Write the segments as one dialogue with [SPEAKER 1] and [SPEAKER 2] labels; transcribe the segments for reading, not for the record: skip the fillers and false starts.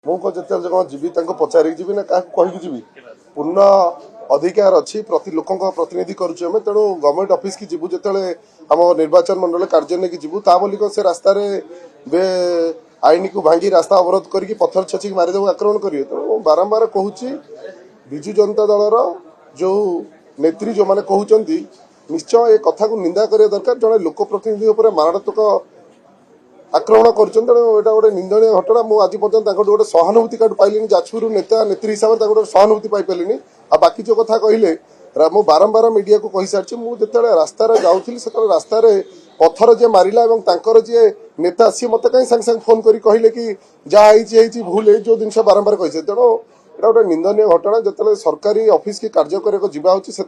[SPEAKER 1] मुझे जीवी पचारि जी ना क्या कहीकि जी पूर्ण अधिकार अच्छी प्रति लोक प्रतिनिधि करुचे तेणु गवर्नमेंट ऑफिस की जीवु जो आम निर्वाचन मंडल कार्य नहीं जीवु ता बोली से रास्तार बे आईन को भांगी रास्ता अवरोध करके पत्थर छचिक मारिदेव आक्रमण करेंगे तेणु बारंबार कहूँ विजु जनता दलर जो नेत्री जो मैंने कहते निश्चय ए कथा को निंदा करिया दरकार जड़े लोक प्रतिनिधि मारात्मक आक्रमण कर गोटे निंदनीय घटना मुझे आज पर्यटन गोटे सहानुभूति कार्ड पाइलिनी जाजपुर नेता नेत्री हिसाब से गोटे सहानुभूति पाइपारे आ बाकी जो कथा कहले मुझे बारंबार मीडिया को कही सारी मुझे रास्तार जाऊँगी से रास्तार पत्थर जी मारा और जी नेता सी मत कहीं सांगे सांगे फोन कर कहले कि जहाँ भूल है जो जिन बारंबार कही तेणु यहाँ गोटे निंदनीय घटना जो सरकारी ऑफिस की कार्य करवाचे से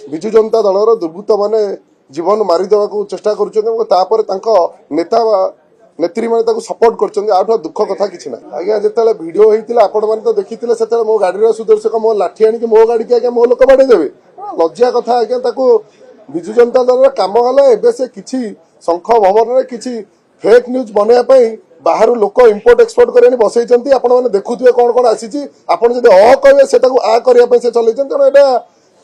[SPEAKER 1] विजु जनता दलर दुर्बृत्त माने जीवन मारिदेवा चेष्टा कर नेता नेत्री मैंने सपोर्ट कर दुख कथा कि आज्ञा जो भिड होता आपण मैंने तो देखी से मो गाड़ी सुदर्शक मो लाठी आनिक मो गाड़ी की आज्ञा मो लोक बाड़ेदेवे लज्जा कथा आज्ञा विजु जनता दल कम गला एवं से किसी शंख भवन किसी फेक न्यूज बनवाई बाहर लोक इम्पोर्ट एक्सपोर्ट करने बसई आपण मैंने देखुए कौन कौन आसी आपड़ जब अ कहे से आ करने से चल तेणु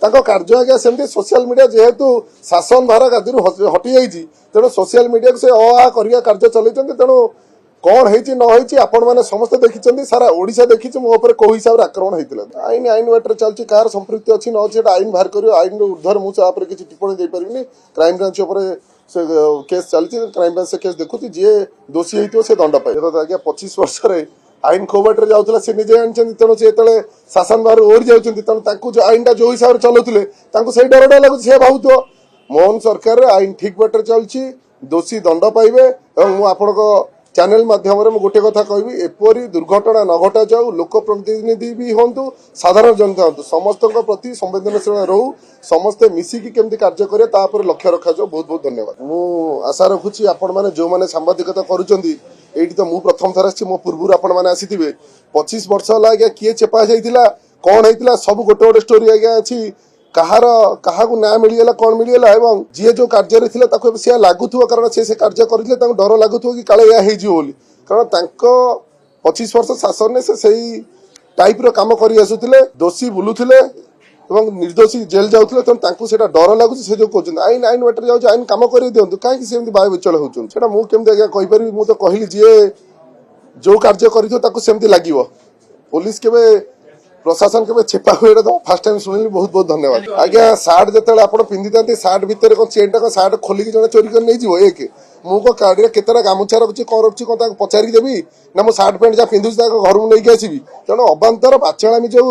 [SPEAKER 1] यहाँ कार्य आज्ञा सेमती सोशल मीडिया जेहेतु शासन भार गादी हटि जाइए तेणु सोशल मीडिया को से आ करने कार्य चल तेणु कौन है आपण मैंने समस्ते देखी सारा ओडिशा देखी मो कौ हिसाब से आक्रमण होता आईन आईन वाटर चलती कार संपृक्ति अच्छी न आईन बाहर कर आईन ऊर्धर मुझे किसी टिप्पणी दे पारि क्राइम ब्रांच से केस चलती क्राइम ब्रांच से केस देखुची जी दोषी होती से दंड पाए आज्ञा 25 वर्ष आईन खोबाटे जाऊला से निजे आनी तेणु से शासन बाहर ओरी जाऊँच तेणु जो आईन जो हिसाब से चलाते से डरटा लगुच सी भावुथ मोहन सरकार आईन ठीक बाटर चलती दोषी दंड पाइबे मुझे चैनल माध्यम गोटे कथा कहि एपरी दुर्घटना न घटा जाऊ लोक प्रतिनिधि भी हूँ साधारण जनता हूँ समस्त प्रति संवेदनशील रहू समस्ते मिसिकी केमती कार्य करें तापर लक्ष्य रखा जाओ बहुत बहुत धन्यवाद मु आशा रखुची आपण मैंने जो मैंने सांबादिकता करुँच ये तो मु प्रथम थर आसी मो पूर्व आपण मैंने आसी 25 वर्ष है आज्ञा किए चेपा जाइला कौन होता सब गोटे गोटे स्टोरी आज्ञा अच्छी कहार क्या न्याय मिलगला कौन मिलगला एवं जी जो कार्य सी लगुव कारण से कार्य करते डर लगुव कि काले या कारण 25 वर्ष शासन से टाइप काम कर आसुले दोषी बुलूले निर्दोषी जेल जाऊे तेणु से डर लगुच से जो कहते आईन आईन वाटर जाऊँ आईन कम कर दिखाँ कहीं बाय विचल होता मुझे आज्ञा कहीपरि मुझे कहली जी जो कार्य करमती लगे पुलिस के प्रशासन के चेपा हुए तो फास्ट टाइम शुणिली बहुत बहुत धन्यवाद आज्ञा सार्ट जो आप पिंधि था सार्ट भितर चेन टा सार्ट खोलिक जड़े चोरी कर नहीं एक मुझे गाड़ी केतटा गामुछा रखुच्छी कौन रखुच्छी कौन पचारि देवी ना मो सार्ट पैंट जहाँ पिंधुची घर को लेकिन आसवि तेणु अबांतर बाचाणी जो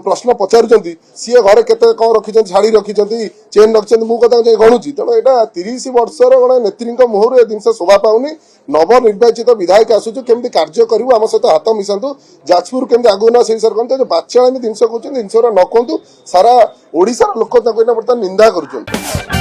[SPEAKER 1] प्रश्न पचारुंट सी घर के कौन रखी शाड़ी रखी चेन रखी मुझे गणुची तेणु यहाँ 30 वर्षर गोटे नेत्री मुहर ए जिन शोभा पाऊनी नवनिर्वाचित विधायक आसुचु केमती कार्य करूँ आम सहित हाथ मिशातु जाजपुर केमती आगु ना से करते जो बाचाणी जिन कहते जिन न कहतु सारा ओडिशार लोक बर्तमान निंदा कर